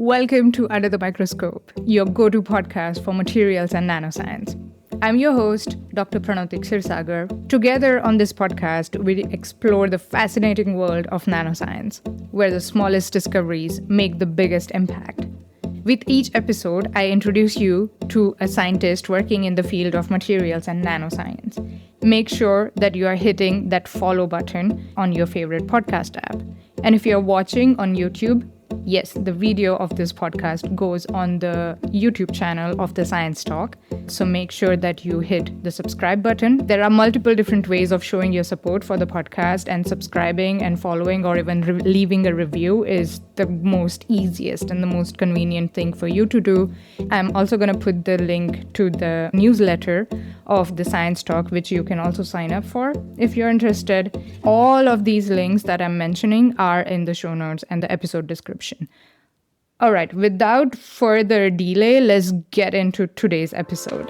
Welcome to Under the Microscope, your go-to podcast for materials and nanoscience. I'm your host, Dr. Pranoti Ksirsagar. Together on this podcast, we explore the fascinating world of nanoscience, where the smallest discoveries make the biggest impact. With each episode, I introduce you to a scientist working in the field of materials and nanoscience. Make sure that you are hitting that follow button on your favorite podcast app. And if you're watching on YouTube, yes, the video of this podcast goes on the YouTube channel of the Science Talk. So make sure that you hit the subscribe button. There are multiple different ways of showing your support for the podcast, and subscribing and following or even leaving a review is the most easiest and the most convenient thing for you to do. I'm also going to put the link to the newsletter of the Science Talk, which you can also sign up for if you're interested. All of these links that I'm mentioning are in the show notes and the episode description. All right, without further delay, let's get into today's episode.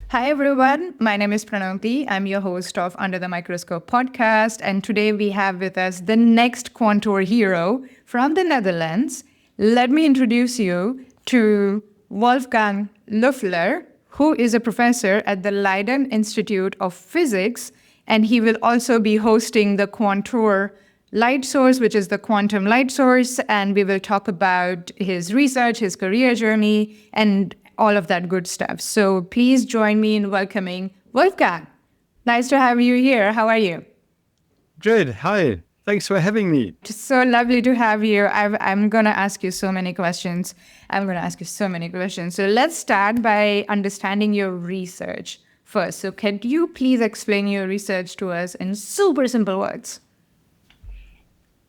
Hi everyone, my name is Pranoti. I'm your host of Under the Microscope podcast, and today we have with us the next QuanTour Hero from the Netherlands. Let me introduce you to Wolfgang Löffler, who is a professor at the Leiden Institute of Physics, and he will also be hosting the QuanTour light source, which is the quantum light source, and we will talk about his research, his career journey, and all of that good stuff. So please join me in welcoming Wolfgang. Nice to have you here. How are you? Good. Hi. Thanks for having me. It's so lovely to have you. I'm going to ask you so many questions. So let's start by understanding your research first. So can you please explain your research to us in super simple words?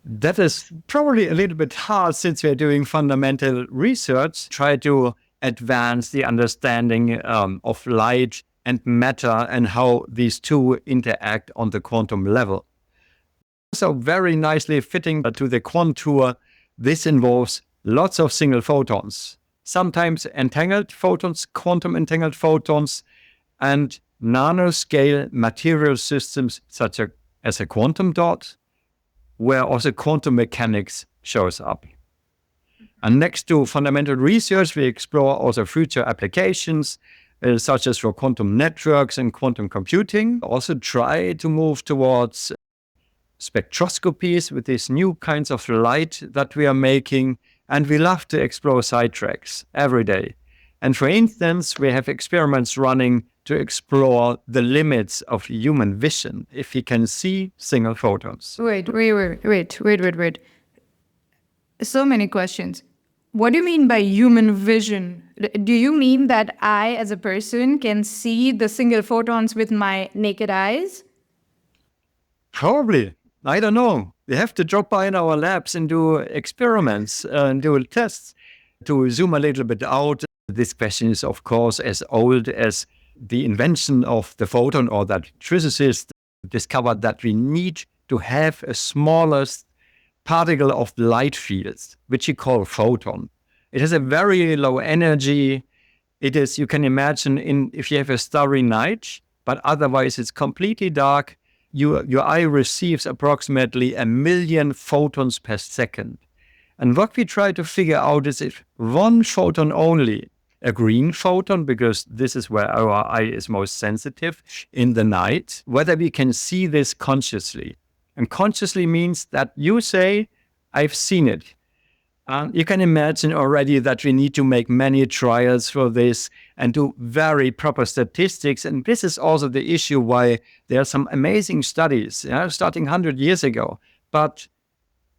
That is probably a little bit hard since we're doing fundamental research. Try to advance the understanding of light and matter and how these two interact on the quantum level. So very nicely fitting to the QuanTour, this involves lots of single photons, sometimes entangled photons, quantum entangled photons, and nanoscale material systems such as a quantum dot, where also quantum mechanics shows up. And next to fundamental research, we explore also future applications, such as for quantum networks and quantum computing. Also try to move towards spectroscopies with these new kinds of light that we are making. And we love to explore sidetracks every day. And for instance, we have experiments running to explore the limits of human vision, if you can see single photons. Wait. So many questions. What do you mean by human vision? Do you mean that I, as a person, can see the single photons with my naked eyes? Probably. I don't know. We have to drop by in our labs and do experiments and do tests. To zoom a little bit out, this question is, of course, as old as the invention of the photon, or that physicists discovered that we need to have a smallest particle of light fields, which you call photon. It has a very low energy. It is, you can imagine, if you have a starry night, but otherwise it's completely dark, your eye receives approximately 1 million photons per second. And what we try to figure out is if one photon only, a green photon, because this is where our eye is most sensitive in the night, whether we can see this consciously. And consciously means that you say, I've seen it. You can imagine already that we need to make many trials for this and do very proper statistics. And this is also the issue why there are some amazing studies starting 100 years ago. But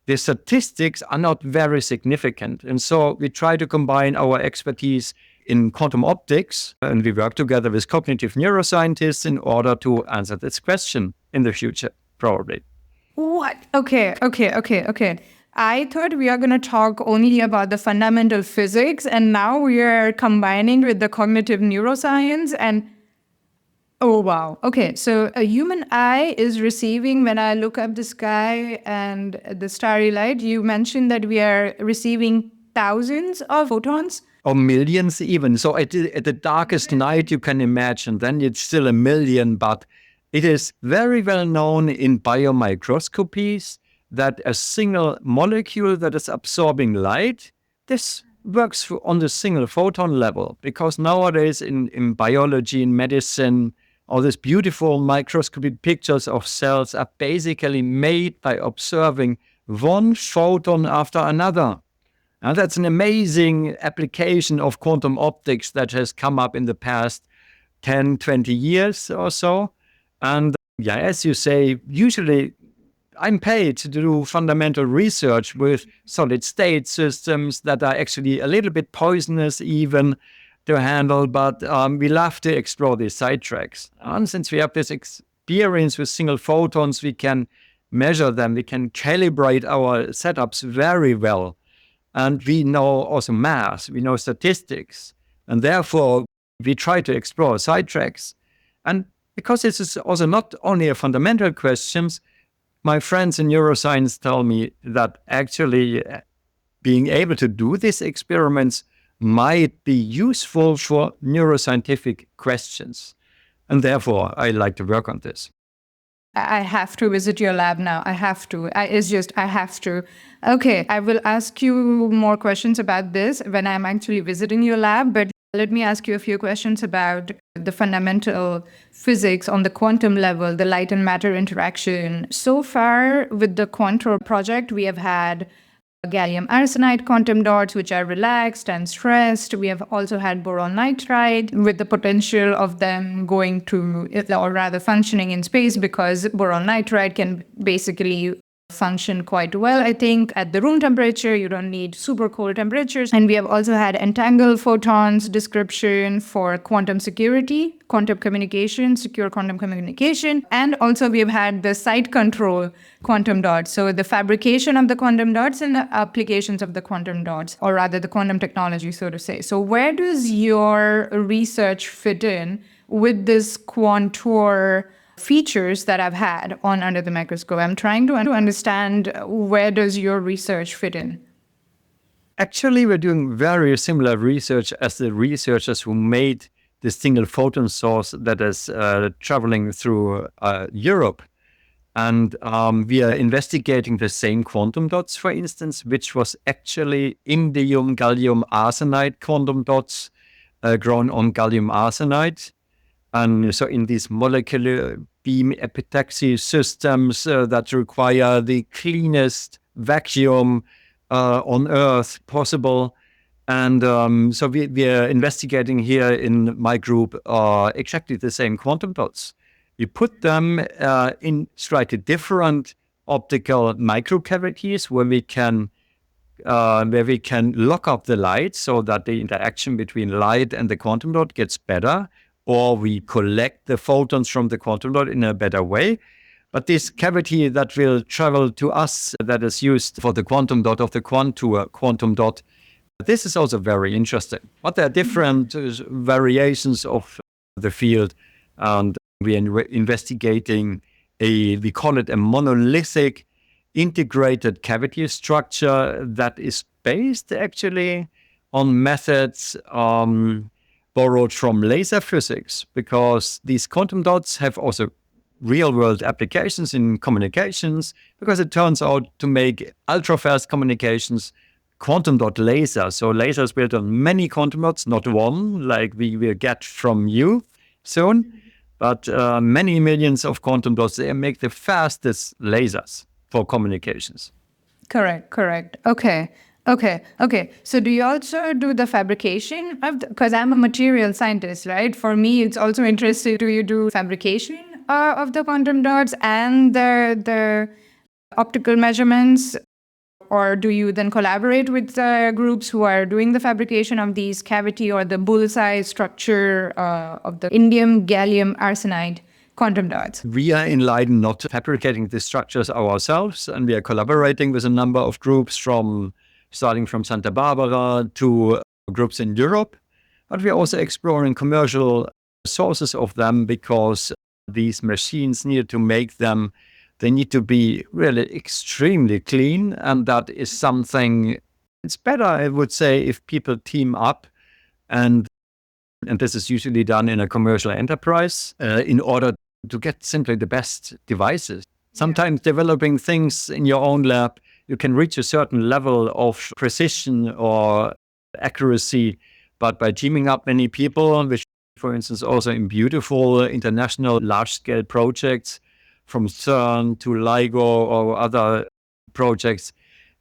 the statistics are not very significant. And so we try to combine our expertise in quantum optics, and we work together with cognitive neuroscientists in order to answer this question in the future, probably. What? Okay. I thought we are going to talk only about the fundamental physics, and now we are combining with the cognitive neuroscience. And oh, wow. Okay, so a human eye is receiving, when I look up the sky and the starry light, you mentioned that we are receiving thousands of photons? Or millions even. So at the darkest night you can imagine, then it's still a million, but it is very well known in biomicroscopies that a single molecule that is absorbing light, this works on the single photon level, because nowadays in biology, in medicine, all these beautiful microscopic pictures of cells are basically made by observing one photon after another. And that's an amazing application of quantum optics that has come up in the past 10, 20 years or so. And yeah, as you say, usually I'm paid to do fundamental research with solid state systems that are actually a little bit poisonous even to handle, but we love to explore these sidetracks. And since we have this experience with single photons, we can measure them, we can calibrate our setups very well. And we know also math, we know statistics, and therefore we try to explore sidetracks. And because this is also not only a fundamental questions, my friends in neuroscience tell me that actually being able to do these experiments might be useful for neuroscientific questions. And therefore, I like to work on this. I have to visit your lab now. I have to. I have to. Okay, I will ask you more questions about this when I'm actually visiting your lab, but let me ask you a few questions about the fundamental physics on the quantum level, the light and matter interaction. So far with the QuanTour project, we have had gallium arsenide quantum dots, which are relaxed and stressed. We have also had boron nitride with the potential of them going to, or rather functioning in space, because boron nitride can basically function quite well, I think, at the room temperature. You don't need super cold temperatures. And we have also had entangled photons description for quantum security, quantum communication, secure quantum communication. And also we have had the site control quantum dots. So the fabrication of the quantum dots and the applications of the quantum dots, or rather the quantum technology, so to say. So where does your research fit in with this QuanTour features that I've had on Under the Microscope? I'm trying to understand, where does your research fit in? Actually, we're doing very similar research as the researchers who made the single photon source that is traveling through Europe. And we are investigating the same quantum dots, for instance, which was actually indium gallium arsenide quantum dots grown on gallium arsenide. And so in these molecular beam epitaxy systems that require the cleanest vacuum on Earth possible. And so we are investigating here in my group exactly the same quantum dots. We put them in slightly different optical microcavities where we can lock up the light so that the interaction between light and the quantum dot gets better, or we collect the photons from the quantum dot in a better way. But this cavity that will travel to us, that is used for the quantum dot of the QuanTour quantum dot, this is also very interesting. But there are different variations of the field, and we are investigating we call it a monolithic integrated cavity structure that is based actually on methods borrowed from laser physics, because these quantum dots have also real-world applications in communications, because it turns out to make ultra-fast communications quantum dot lasers. So lasers built on many quantum dots, not one, like we will get from you soon, but many millions of quantum dots. They make the fastest lasers for communications. Correct. Okay. So do you also do the fabrication of, because I'm a material scientist, right? For me, it's also interesting. Do you do fabrication of the quantum dots and the optical measurements? Or do you then collaborate with groups who are doing the fabrication of these cavity or the bullseye structure of the indium gallium arsenide quantum dots? We are in Leiden not fabricating the structures ourselves, and we are collaborating with a number of groups starting from Santa Barbara to groups in Europe. But we are also exploring commercial sources of them, because these machines need to make them, they need to be really extremely clean. And that is something It's better, I would say, if people team up, and this is usually done in a commercial enterprise in order to get simply the best devices. Sometimes developing things in your own lab, you can reach a certain level of precision or accuracy, but by teaming up many people, which, for instance, also in beautiful international large-scale projects from CERN to LIGO or other projects,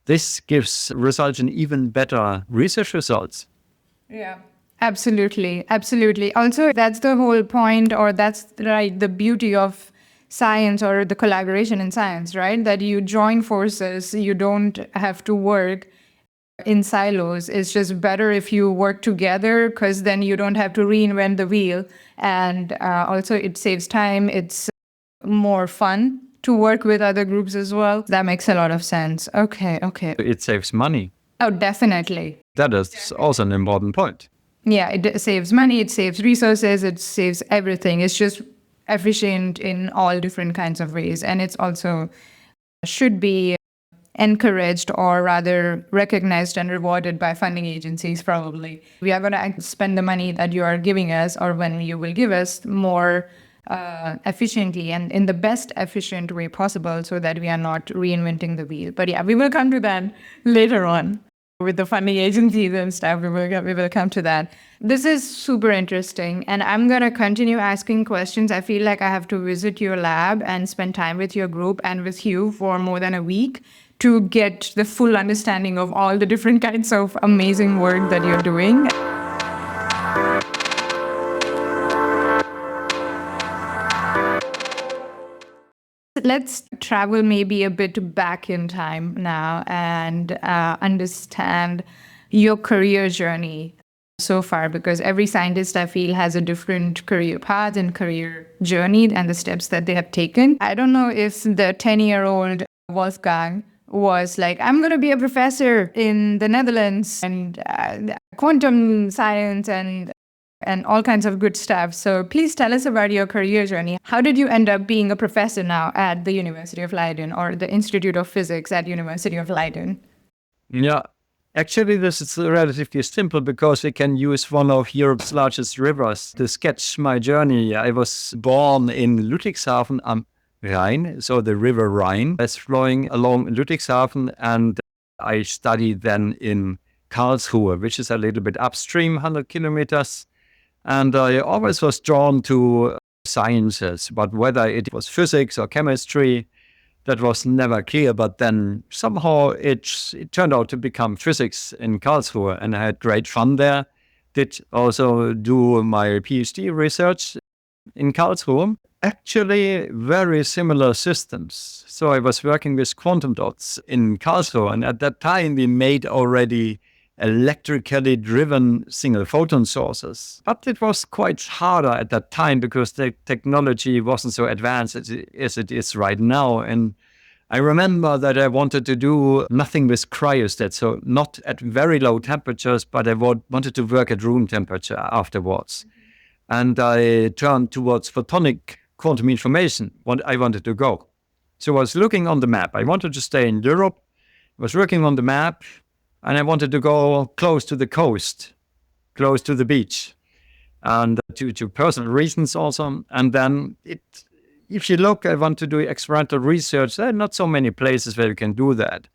this gives results in even better research results. Yeah. Absolutely. Absolutely. Also, that's the whole point, or that's right, the beauty of science or the collaboration in science, right? That you join forces, you don't have to work in silos. It's just better if you work together, because then you don't have to reinvent the wheel. And also, it saves time. It's more fun to work with other groups as well. That makes a lot of sense. Okay. It saves money. Oh, definitely. That is also an important point. Yeah, it saves money, it saves resources, it saves everything. It's just efficient in all different kinds of ways. And it's also should be encouraged, or rather recognized and rewarded by funding agencies, probably. We are going to spend the money that you are giving us, or when you will give us, more efficiently and in the best efficient way possible, so that we are not reinventing the wheel. But yeah, we will come to that later on. With the funding agencies and stuff, we will come to that. This is super interesting, and I'm going to continue asking questions. I feel like I have to visit your lab and spend time with your group and with you for more than a week to get the full understanding of all the different kinds of amazing work that you're doing. Let's travel maybe a bit back in time now and understand your career journey so far, because every scientist, I feel, has a different career path and career journey and the steps that they have taken. I don't know if the 10-year-old Wolfgang was like, I'm going to be a professor in the Netherlands and quantum science and all kinds of good stuff. So please tell us about your career journey. How did you end up being a professor now at the University of Leiden, or the Institute of Physics at University of Leiden? Yeah, actually, this is relatively simple, because we can use one of Europe's largest rivers to sketch my journey. I was born in Ludwigshafen am Rhine, so the river Rhine is flowing along Ludwigshafen, and I studied then in Karlsruhe, which is a little bit upstream, 100 kilometers. And I always was drawn to sciences, but whether it was physics or chemistry, that was never clear. But then somehow it turned out to become physics in Karlsruhe, and I had great fun there. Did also do my PhD research in Karlsruhe. Actually, very similar systems. So I was working with quantum dots in Karlsruhe, and at that time we made already electrically driven single photon sources. But it was quite harder at that time, because the technology wasn't so advanced as it is right now. And I remember that I wanted to do nothing with cryostats, so not at very low temperatures, but I wanted to work at room temperature afterwards. And I turned towards photonic quantum information, what I wanted to go. So I was looking on the map. I wanted to stay in Europe, was working on the map, and I wanted to go close to the coast, close to the beach, and to personal reasons also. And then if you look, I want to do experimental research. There are not so many places where you can do that.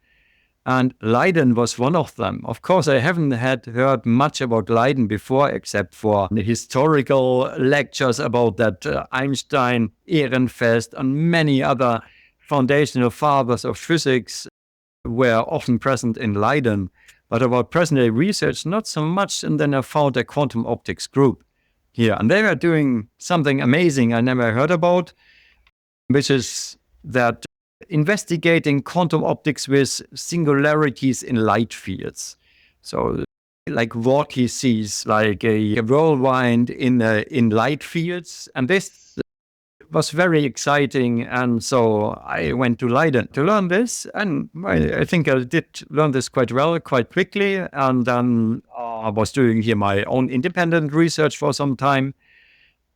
And Leiden was one of them. Of course, I haven't heard much about Leiden before, except for the historical lectures about that Einstein, Ehrenfest, and many other foundational fathers of physics were often present in Leiden. But about present-day research, not so much. And then I found a quantum optics group here. And they were doing something amazing I never heard about, which is that investigating quantum optics with singularities in light fields. So like vortices, like a whirlwind in light fields. And this was very exciting. And so I went to Leiden to learn this. And I think I did learn this quite well, quite quickly. And then I was doing here my own independent research for some time.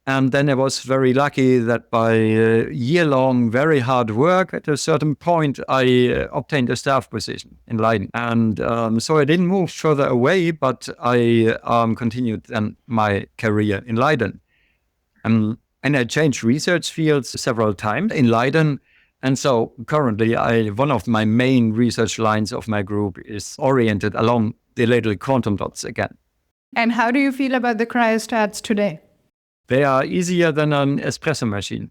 And then I was very lucky that by year-long, very hard work, at a certain point, I obtained a staff position in Leiden. And so I didn't move further away, but I continued then my career in Leiden. And I changed research fields several times in Leiden. And so currently, one of my main research lines of my group is oriented along the little quantum dots again. And how do you feel about the cryostats today? They are easier than an espresso machine.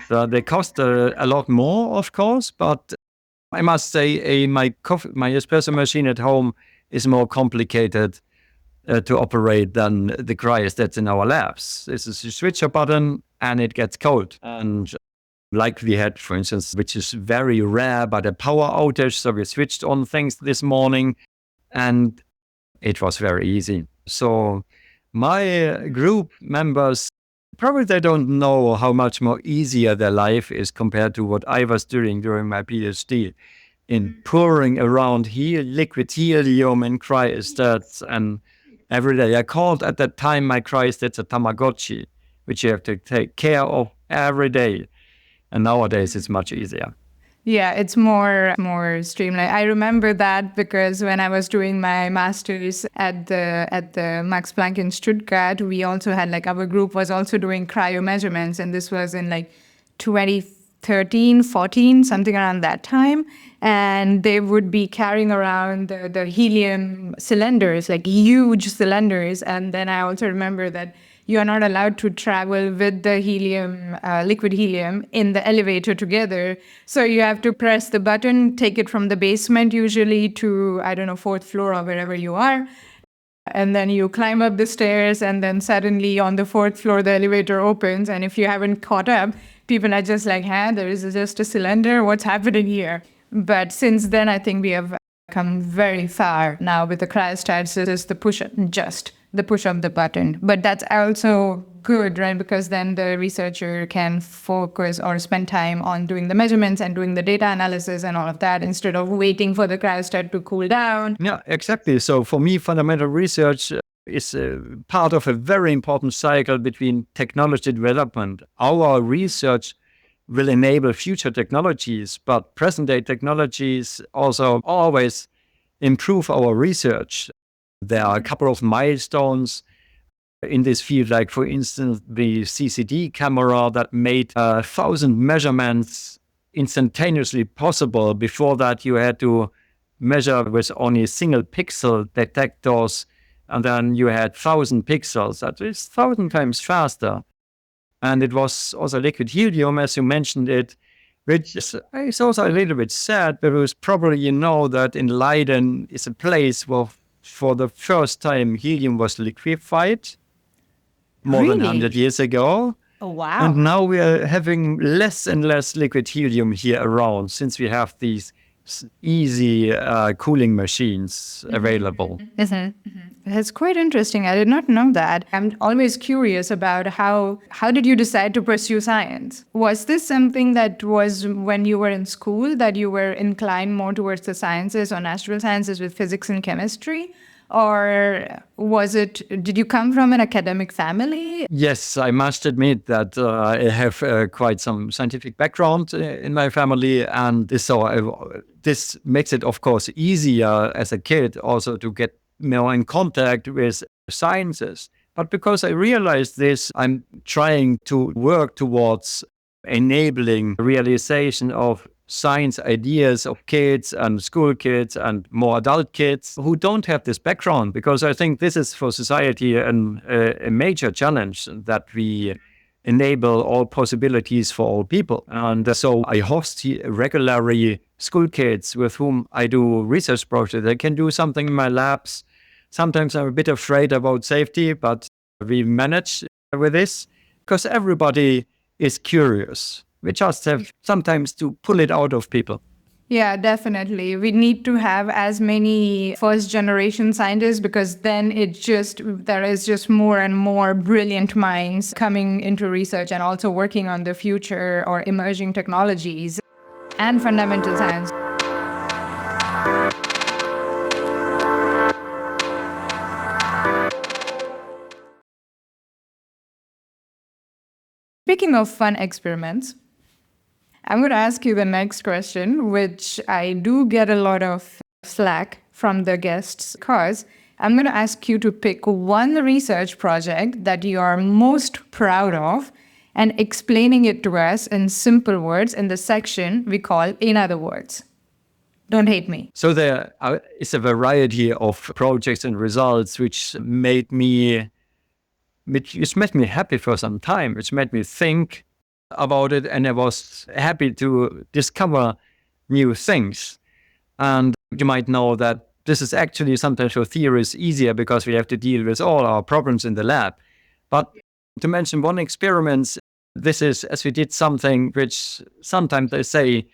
So they cost a lot more, of course, but I must say my espresso machine at home is more complicated to operate than the cryostats in our labs. This is you switch a button and it gets cold. And like we had, for instance, which is very rare, but a power outage. So we switched on things this morning and it was very easy. So my group members, probably they don't know how much more easier their life is compared to what I was doing during my PhD in pouring around liquid helium in cryostats. And every day I called at that time my cryostats a Tamagotchi, which you have to take care of every day. And nowadays it's much easier. Yeah, it's more streamlined. I remember that because when I was doing my master's at the Max Planck in Stuttgart, we also had our group was also doing cryo measurements, and this was in 2013, 14, something around that time. And they would be carrying around the helium cylinders, huge cylinders. And then I also remember that you are not allowed to travel with the helium, liquid helium in the elevator together. So you have to press the button, take it from the basement usually to, I don't know, 4th floor or wherever you are. And then you climb up the stairs and then suddenly on the 4th floor, the elevator opens. And if you haven't caught up, people are just like, there is just a cylinder. What's happening here? But since then, I think we have come very far now with the cryostats. It is the push of the button. But that's also good, right? Because then the researcher can focus or spend time on doing the measurements and doing the data analysis and all of that instead of waiting for the cryostat to cool down. Yeah, exactly. So for me, fundamental research is part of a very important cycle between technology development. Our research will enable future technologies, but present-day technologies also always improve our research. There are a couple of milestones in this field, like, for instance, the CCD camera that made 1,000 measurements instantaneously possible. Before that, you had to measure with only single pixel detectors, and then you had 1,000 pixels. That is 1,000 times faster. And it was also liquid helium, as you mentioned it, which is also a little bit sad, because probably you know that in Leiden is a place where for the first time helium was liquefied more than 100 years ago. Oh, wow. And now we are having less and less liquid helium here around, since we have these easy cooling machines available. That's quite interesting. I did not know that. I'm always curious about how did you decide to pursue science? Was this something that was when you were in school that you were inclined more towards the sciences or natural sciences with physics and chemistry? Or did you come from an academic family? Yes, I must admit that I have quite some scientific background in my family. And this makes it, of course, easier as a kid also to get more in contact with sciences. But because I realized this, I'm trying to work towards enabling realization of science ideas of kids and school kids and more adult kids who don't have this background, because I think this is for society a major challenge, that we enable all possibilities for all people. And so I host regularly school kids with whom I do research projects. They can do something in my labs. Sometimes I'm a bit afraid about safety, but we manage with this because everybody is curious. We just have sometimes to pull it out of people. Yeah, definitely. We need to have as many first generation scientists, because then there is just more and more brilliant minds coming into research and also working on the future or emerging technologies and fundamental science. speaking of fun experiments, I'm going to ask you the next question, which I do get a lot of slack from the guests, because I'm going to ask you to pick one research project that you are most proud of and explaining it to us in simple words in the section we call In Other Words. Don't hate me. So there is a variety of projects and results which made me happy for some time, which made me think about it, and I was happy to discover new things. And you might know that this is actually sometimes for theorists easier because we have to deal with all our problems in the lab. But to mention one experiment, this is as we did something which sometimes they say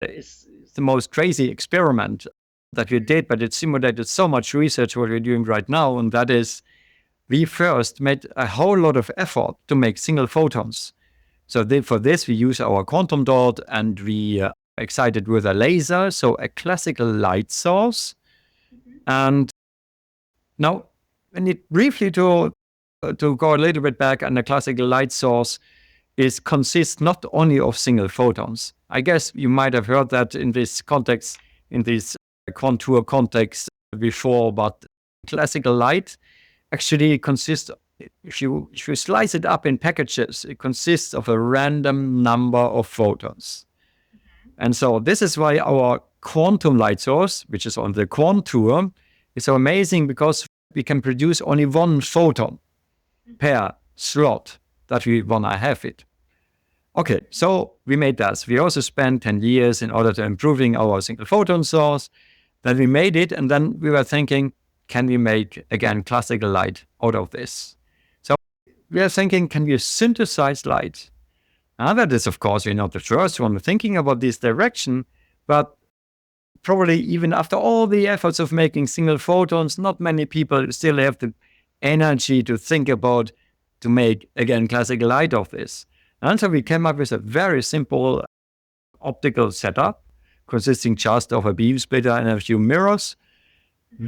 is the most crazy experiment that we did, but it simulated so much research what we're doing right now, and that is we first made a whole lot of effort to make single photons. So for this, we use our quantum dot and we excite it with a laser, so a classical light source. And now, I need briefly to go a little bit back, and the classical light source consists not only of single photons. I guess you might have heard that in this context, in this QuanTour context before, but classical light actually consists, if you slice it up in packages, it consists of a random number of photons. And so this is why our quantum light source, which is on the QuanTour, is so amazing, because we can produce only one photon per slot that we want to have it. Okay, so we made that. We also spent 10 years in order to improving our single photon source. Then we made it, and then we were thinking, can we make, again, classical light out of this? So we are thinking, can we synthesize light? Now that is, of course, we're not the first one thinking about this direction, but probably even after all the efforts of making single photons, not many people still have the energy to think about to make, again, classical light of this. And so we came up with a very simple optical setup consisting just of a beam splitter and a few mirrors,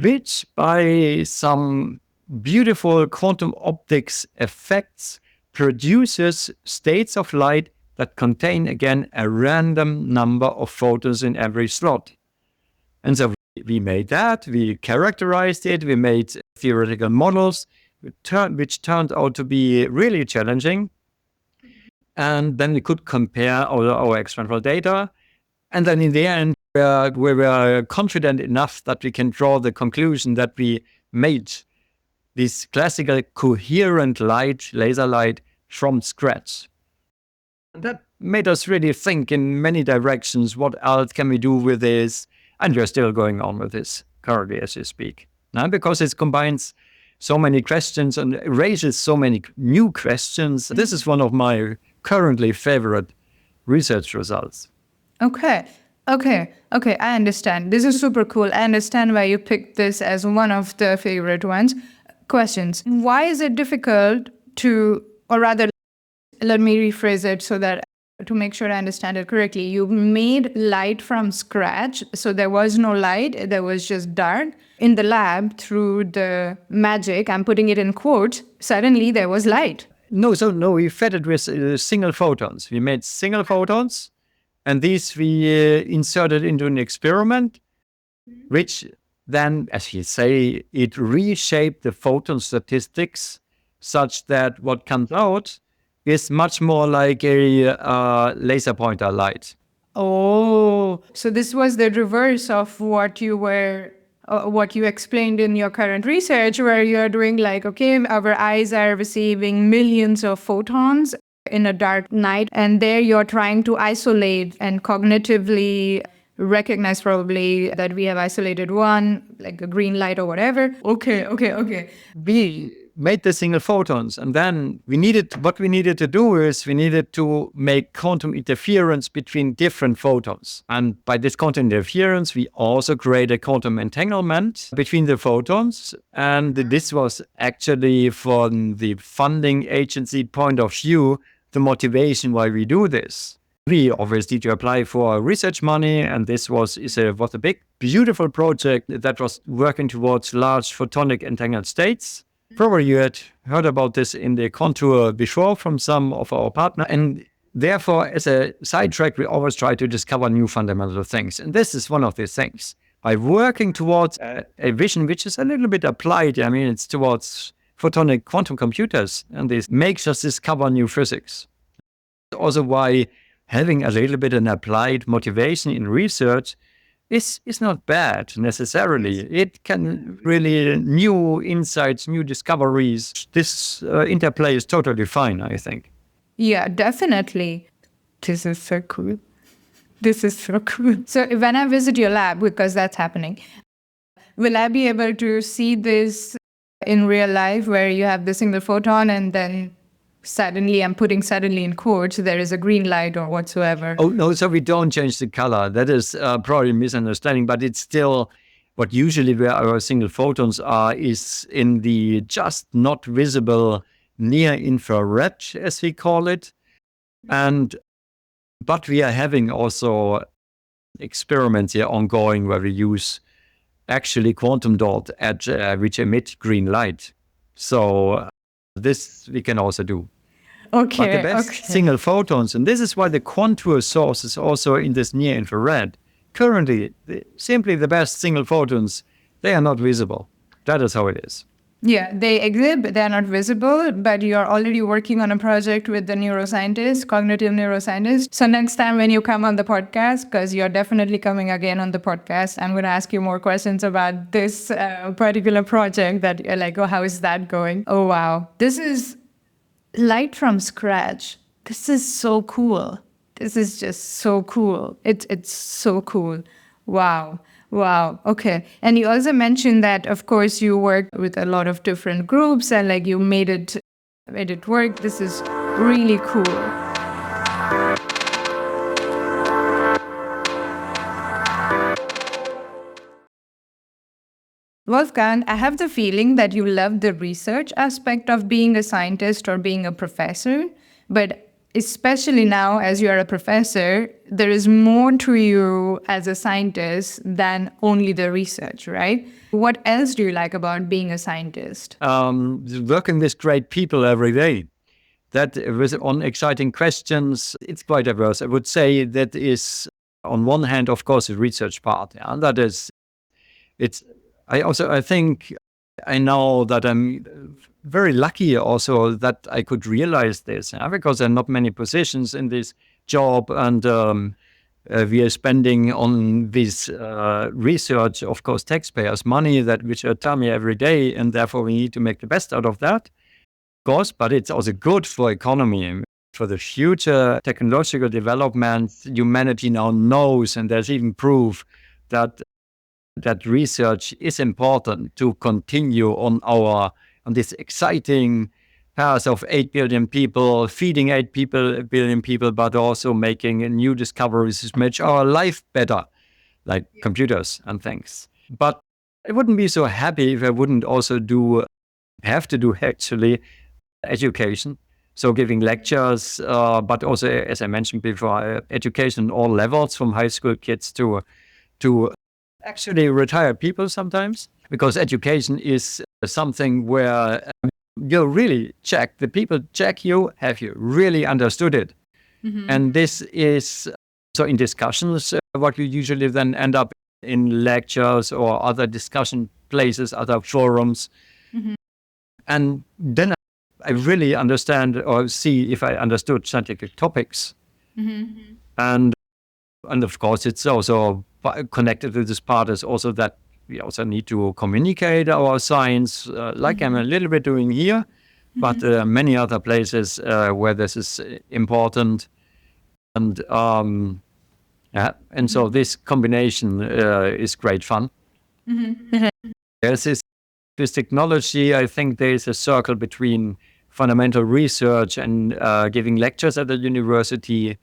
which by some beautiful quantum optics effects produces states of light that contain, again, a random number of photons in every slot. And so we made that, we characterized it, we made theoretical models, which turned out to be really challenging. And then we could compare our experimental data. And then in the end, we were confident enough that we can draw the conclusion that we made this classical coherent light, laser light, from scratch. And that made us really think in many directions, what else can we do with this? And we're still going on with this currently as you speak. Now, because it combines so many questions and raises so many new questions, this is one of my currently favorite research results. Okay, I understand. This is super cool. I understand why you picked this as one of the favorite ones. Questions. Why is it difficult to, or rather, let me rephrase it so that to make sure I understand it correctly. You made light from scratch, so there was no light, there was just dark. In the lab, through the magic, I'm putting it in quotes, suddenly there was light. No, we fed it with single photons. We made single photons, and these we inserted into an experiment, which then, as you say, it reshaped the photon statistics such that what comes out is much more like a laser pointer light. Oh, so this was the reverse of what you explained in your current research, where you're doing like, okay, our eyes are receiving millions of photons in a dark night, and there you're trying to isolate and cognitively recognize probably that we have isolated one, like a green light or whatever. Okay. We made the single photons, and then we needed to make quantum interference between different photons. And by this quantum interference, we also created quantum entanglement between the photons. And this was actually, from the funding agency point of view, the motivation why we do this. We obviously need to apply for research money, and this was a big, beautiful project that was working towards large photonic entangled states. Probably you had heard about this in the QuanTour before from some of our partners. And therefore, as a sidetrack, we always try to discover new fundamental things. And this is one of these things. By working towards a vision which is a little bit applied, I mean, it's towards photonic quantum computers, and this makes us discover new physics. Also why having a little bit an applied motivation in research is not bad necessarily. It can really new insights, new discoveries. This interplay is totally fine, I think. Yeah, definitely. This is so cool. This is so cool. So when I visit your lab, because that's happening, will I be able to see this in real life where you have the single photon and then suddenly, I'm putting suddenly in quotes, there is a green light or whatsoever? Oh, no, so we don't change the color. That is probably a misunderstanding, but it's still what usually where our single photons are is in the just not visible near infrared, as we call it. But we are having also experiments here ongoing where we use actually quantum dot which emit green light. So this we can also do. Okay. But the best single photons, and this is why the QuanTour source is also in this near infrared. Currently, simply the best single photons, they are not visible. That is how it is. Yeah, they exist, but they're not visible. But you're already working on a project with the neuroscientist, cognitive neuroscientist. So next time when you come on the podcast, because you're definitely coming again on the podcast, I'm going to ask you more questions about this particular project that you're like, oh, how is that going? Oh, wow. This is light from scratch. This is so cool. This is just so cool. It's so cool. Wow. Wow. Okay. And you also mentioned that, of course, you work with a lot of different groups and like you made it work. This is really cool. Wolfgang, I have the feeling that you love the research aspect of being a scientist or being a professor, but especially now as you are a professor, there is more to you as a scientist than only the research, right? What else do you like about being a scientist? Working with great people every day. That was on exciting questions. It's quite diverse. I would say that is, on one hand, of course, the research part. Yeah? That is, I think I know that I'm very lucky also that I could realize this, because there are not many positions in this job, and we are spending on this research, of course, taxpayers' money which tell me every day, and therefore we need to make the best out of that, of course. But it's also good for economy, for the future technological development. Humanity now knows, and there's even proof that research is important to continue on this exciting path of 8 billion people, feeding 8 billion people, but also making new discoveries which make our life better, like computers and things. But I wouldn't be so happy if I wouldn't also have to do actually education. So giving lectures, but also, as I mentioned before, education on all levels, from high school kids to actually retired people sometimes, because education is something where you really check, the people check you, have you really understood it? Mm-hmm. And this is, so in discussions, what we usually then end up in lectures or other discussion places, other forums. Mm-hmm. And then I really understand or see if I understood scientific topics. Mm-hmm. And of course, it's also connected to this part is also that we also need to communicate our science, like I'm a little bit doing here, but many other places where this is important. And so this combination is great fun. There's this technology. I think there is a circle between fundamental research and giving lectures at the university.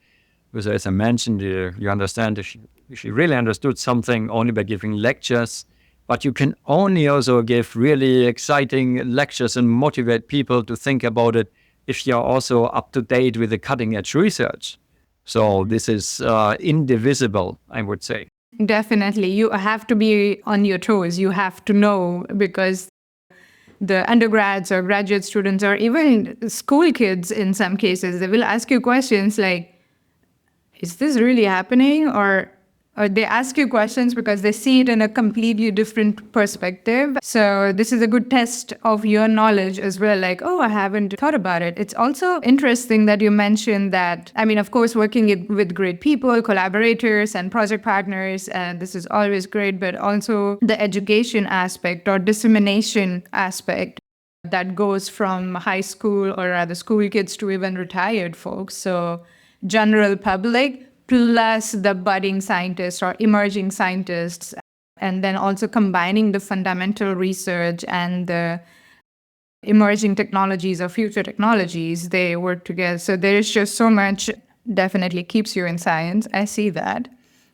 Because as I mentioned, you understand if you really understood something only by giving lectures, but you can only also give really exciting lectures and motivate people to think about it if you're also up to date with the cutting edge research. So this is indivisible, I would say. Definitely. You have to be on your toes. You have to know, because the undergrads or graduate students or even school kids in some cases, they will ask you questions like, is this really happening? Or they ask you questions because they see it in a completely different perspective. So this is a good test of your knowledge as well. Like, oh, I haven't thought about it. It's also interesting that you mentioned that, I mean, of course, working with great people, collaborators and project partners, and this is always great, but also the education aspect or dissemination aspect that goes from high school or rather school kids to even retired folks. So general public plus the budding scientists or emerging scientists, and then also combining the fundamental research and the emerging technologies or future technologies, they work together. So there is just so much definitely keeps you in science. I see that.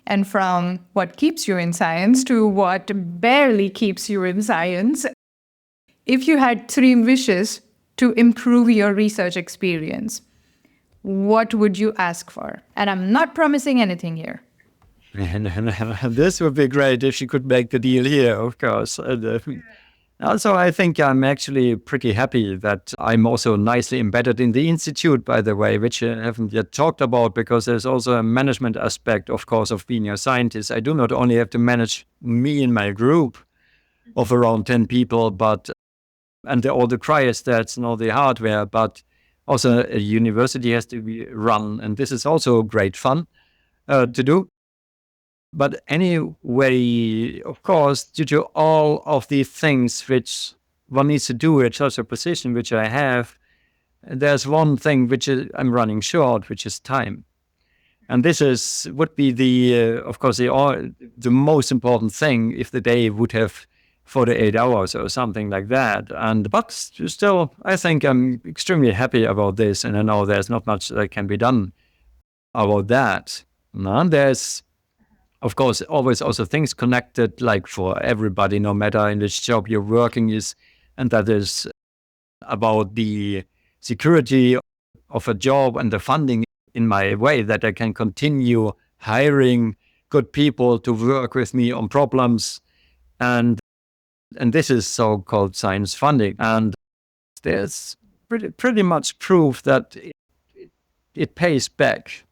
And from what keeps you in science to what barely keeps you in science, if you had 3 wishes to improve your research experience, what would you ask for? And I'm not promising anything here. This would be great if she could make the deal here, of course. Also, I think I'm actually pretty happy that I'm also nicely embedded in the institute, by the way, which I haven't yet talked about, because there's also a management aspect, of course, of being a scientist. I do not only have to manage me and my group of around 10 people, and all the cryostats and all the hardware, but also a university has to be run, and this is also great fun to do. But anyway, of course, due to all of the things which one needs to do at such a position which I have, there's one thing which I'm running short, which is time. And this would be of course, the most important thing if the day would have 48 hours or something like that. But still, I think I'm extremely happy about this, and I know there's not much that can be done about that. And there's, of course, always also things connected, like for everybody, no matter in which job you're working and that is about the security of a job and the funding in my way that I can continue hiring good people to work with me on problems. And this is so-called science funding. And there's pretty much proof that it pays back.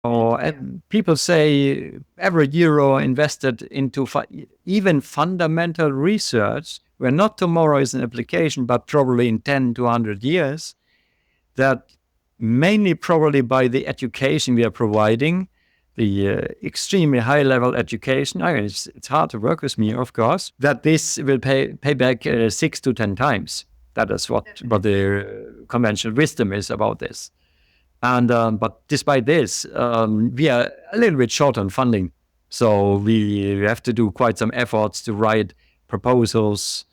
And people say every euro invested into even fundamental research, where not tomorrow is an application, but probably in 10 to 100 years, that mainly probably by the education we are providing, the extremely high-level education. I mean, it's hard to work with me, of course, that this will pay back 6 to 10 times. That is what the conventional wisdom is about this. And but despite this, we are a little bit short on funding. So we have to do quite some efforts to write proposals,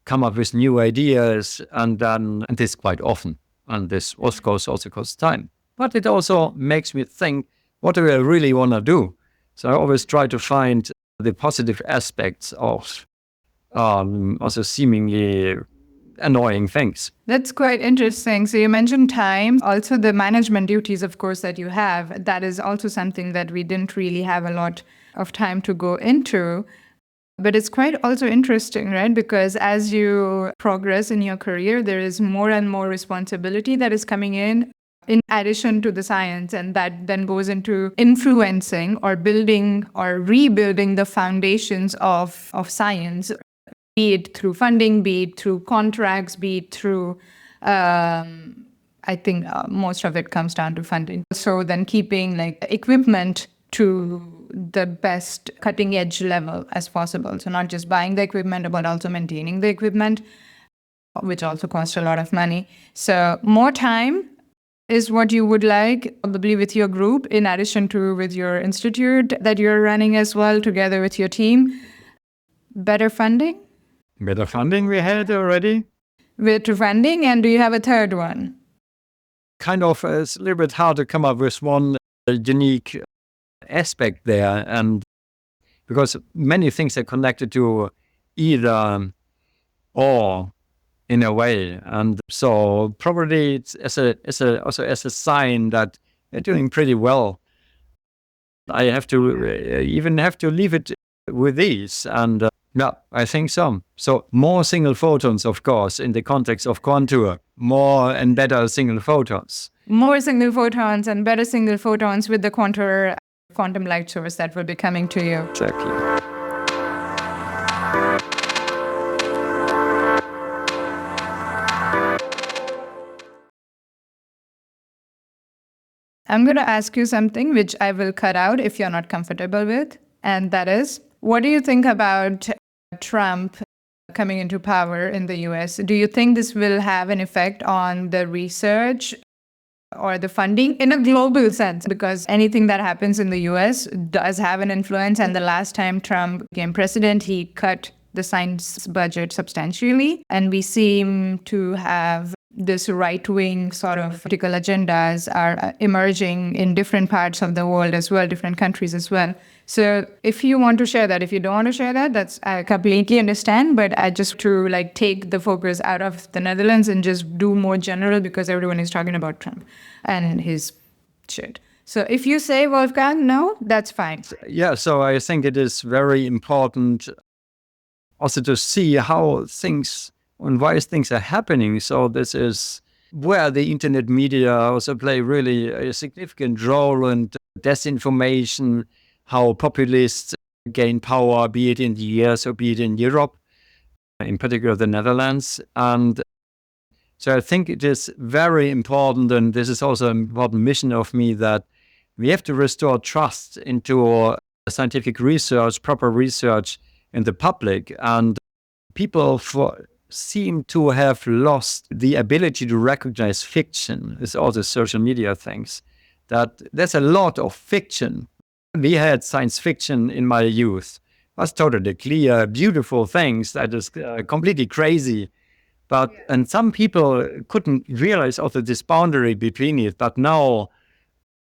come up with new ideas, and this quite often. And this, of course, also costs time. But it also makes me think, what do I really want to do? So I always try to find the positive aspects of also seemingly annoying things. That's quite interesting. So you mentioned time, also the management duties, of course, that you have. That is also something that we didn't really have a lot of time to go into. But it's quite also interesting, right? Because as you progress in your career, there is more and more responsibility that is coming in addition to the science, and that then goes into influencing or building or rebuilding the foundations of science, be it through funding, be it through contracts, be it through, I think most of it comes down to funding. So then keeping like equipment to the best cutting edge level as possible. So not just buying the equipment, but also maintaining the equipment, which also costs a lot of money. So more time is what you would like, probably with your group, in addition to with your institute that you're running as well, together with your team. Better funding? Better funding we had already. Better funding, and do you have a third one? Kind of, it's a little bit hard to come up with one unique aspect there, and because many things are connected to either or in a way, and so probably it's also as a sign that they're doing pretty well. I have to even leave it with these. And yeah, I think so. So more single photons, of course, in the context of QuanTour, more and better single photons. More single photons and better single photons with the QuanTour quantum light source that will be coming to you. Exactly. I'm going to ask you something which I will cut out if you're not comfortable with. And that is, what do you think about Trump coming into power in the US? Do you think this will have an effect on the research or the funding in a global sense? Because anything that happens in the US does have an influence. And the last time Trump became president, he cut the science budget substantially. And we seem to have this right-wing sort of political agendas are emerging in different parts of the world as well, different countries as well. So if you want to share that, if you don't want to share that, that's I completely understand. But I just to take the focus out of the Netherlands and just do more general because everyone is talking about Trump and his shit. So if you say, Wolfgang, no, that's fine. Yeah, so I think it is very important also to see how things and why things are happening. So this is where the internet media also play really a significant role, and disinformation, how populists gain power, be it in the US or be it in Europe, in particular the Netherlands. And so I think it is very important, and this is also an important mission of me, that we have to restore trust into scientific research, proper research in the public. And people seem to have lost the ability to recognize fiction. It's all the social media things. That there's a lot of fiction. We had science fiction in my youth. It was totally clear, beautiful things that is completely crazy. But and some people couldn't realize also this boundary between it. But now,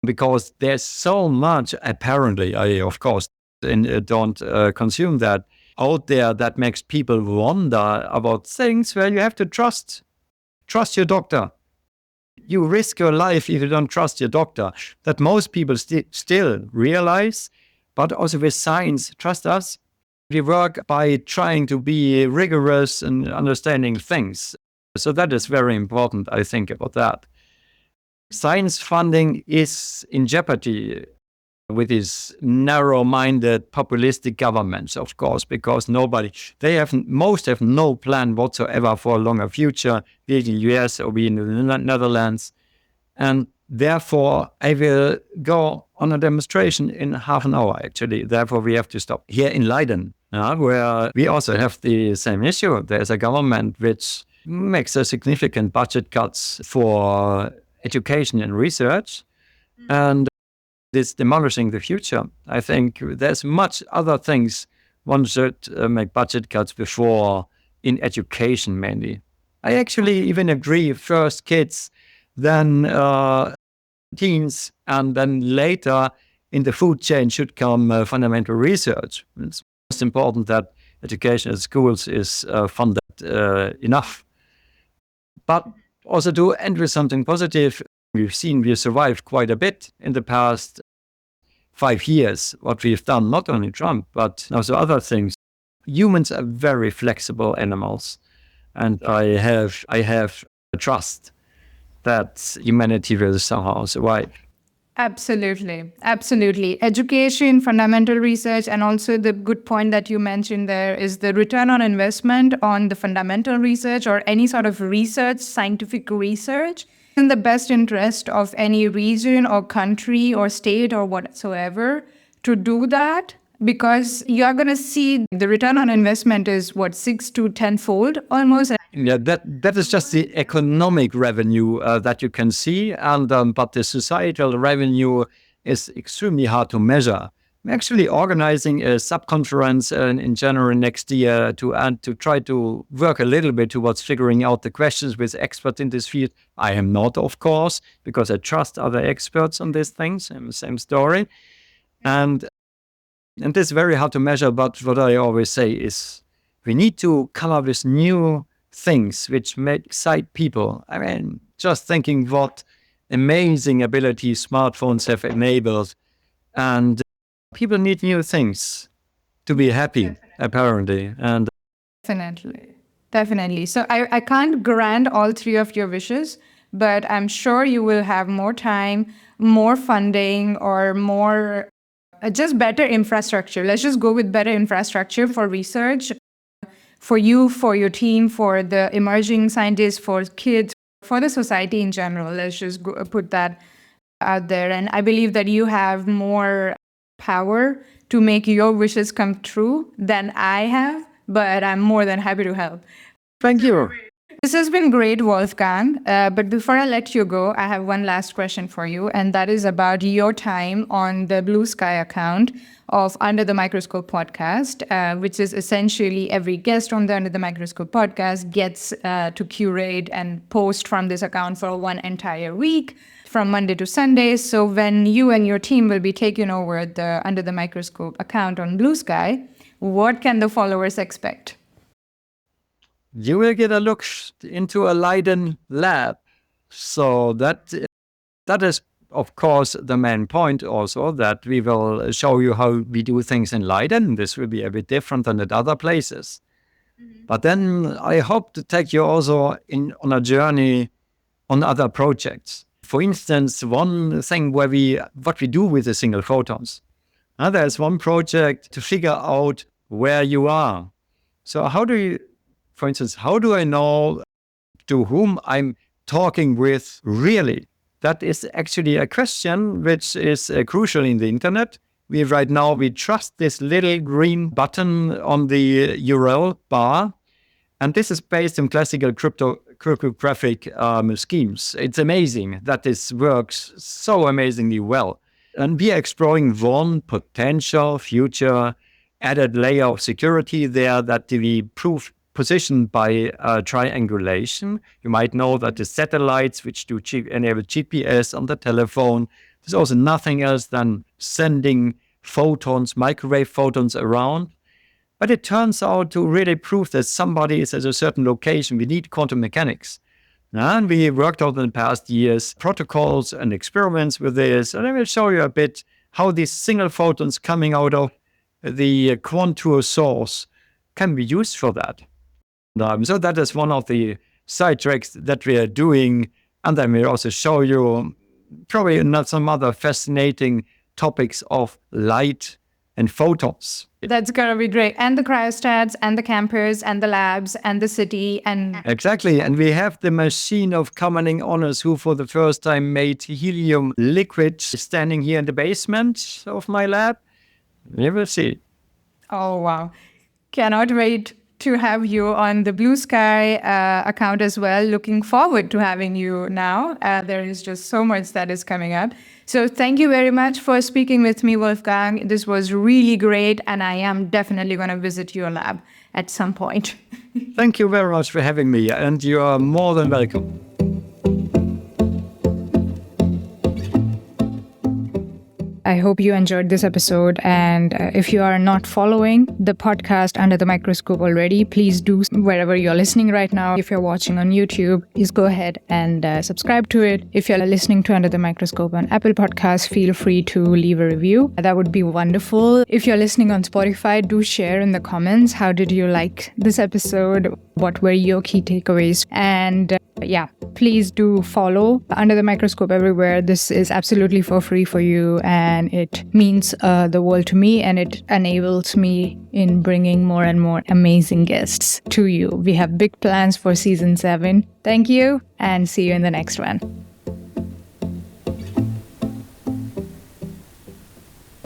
because there's so much, apparently, I of course don't consume that, out there that makes people wonder about things where you have to trust your doctor. You risk your life if you don't trust your doctor. That most people still realize, but also with science, trust us. We work by trying to be rigorous and understanding things. So that is very important, I think, about that. Science funding is in jeopardy with these narrow-minded populistic governments, of course, because most have no plan whatsoever for a longer future, be it in the US or be in the Netherlands. And therefore, I will go on a demonstration in half an hour, actually. Therefore, we have to stop here in Leiden, where we also have the same issue. There's a government which makes a significant budget cuts for education and research. And it's demolishing the future. I think there's much other things one should make budget cuts before in education mainly. I actually even agree first kids, then teens, and then later in the food chain should come fundamental research. It's most important that education at schools is funded enough. But also to end with something positive, we've seen we survived quite a bit in the past 5 years, what we've done, not only Trump, but also other things. Humans are very flexible animals. And I have trust that humanity will somehow survive. Absolutely. Absolutely. Education, fundamental research, and also the good point that you mentioned there is the return on investment on the fundamental research or any sort of research, scientific research, in the best interest of any region or country or state or whatsoever to do that, because you're going to see the return on investment is 6 to 10-fold almost. Yeah, that is just the economic revenue that you can see, and but the societal revenue is extremely hard to measure. I'm actually organizing a sub-conference in January next year to try to work a little bit towards figuring out the questions with experts in this field. I am not, of course, because I trust other experts on these things. Same story. And this is very hard to measure, but what I always say is we need to come up with new things which excite people. I mean, just thinking what amazing abilities smartphones have enabled, and people need new things. to be happy, apparently. And Definitely. So I can't grant all three of your wishes, but I'm sure you will have more time, more funding, or more just better infrastructure. Let's just go with better infrastructure for research, for you, for your team, for the emerging scientists, for kids, for the society in general. Let's just put that out there. And I believe that you have more power to make your wishes come true than I have, but I'm more than happy to help. thank you. This has been great, Wolfgang. But before I let you go, I have one last question for you, and that is about your time on the BlueSky account of Under the Microscope podcast, which is essentially every guest on the Under the Microscope podcast gets to curate and post from this account for one entire week, from Monday to Sunday. So when you and your team will be taking over the Under the Microscope account on BlueSky, what can the followers expect? You will get a look into a Leiden lab. So that is, of course, the main point also, that we will show you how we do things in Leiden. This will be a bit different than at other places. But then I hope to take you also on a journey on other projects. For instance, one thing what we do with the single photons. There's one project to figure out where you are. So for instance, how do I know to whom I'm talking with really? That is actually a question which is crucial in the internet. We trust this little green button on the URL bar. And this is based on classical cryptographic schemes. It's amazing that this works so amazingly well. And we are exploring one potential future added layer of security there that we prove positioned by triangulation. You might know that the satellites which do enable GPS on the telephone, there's also nothing else than sending photons, microwave photons around. But it turns out to really prove that somebody is at a certain location, we need quantum mechanics. And we worked out in the past years protocols and experiments with this. And I will show you a bit how these single photons coming out of the QuanTour source can be used for that. So that is one of the side tracks that we are doing. And then we'll also show you probably some other fascinating topics of light and photons. That's going to be great. And the cryostats and the campers and the labs and the city. And exactly. And we have the machine of commanding honors who for the first time made helium liquid standing here in the basement of my lab. We will see. Oh, wow. Cannot wait to have you on the BlueSky account as well. Looking forward to having you now. There is just so much that is coming up. So thank you very much for speaking with me, Wolfgang. This was really great, and I am definitely going to visit your lab at some point. Thank you very much for having me, and you are more than welcome. I hope you enjoyed this episode. And if you are not following the podcast Under the Microscope already, please do wherever you're listening right now. If you're watching on YouTube, please go ahead and subscribe to it. If you're listening to Under the Microscope on Apple Podcasts, feel free to leave a review. That would be wonderful. If you're listening on Spotify, do share in the comments. How did you like this episode? What were your key takeaways? And please do follow Under the Microscope everywhere. This is absolutely for free for you, and it means the world to me, and it enables me in bringing more and more amazing guests to you. We have big plans for season 7. Thank you, and see you in the next one.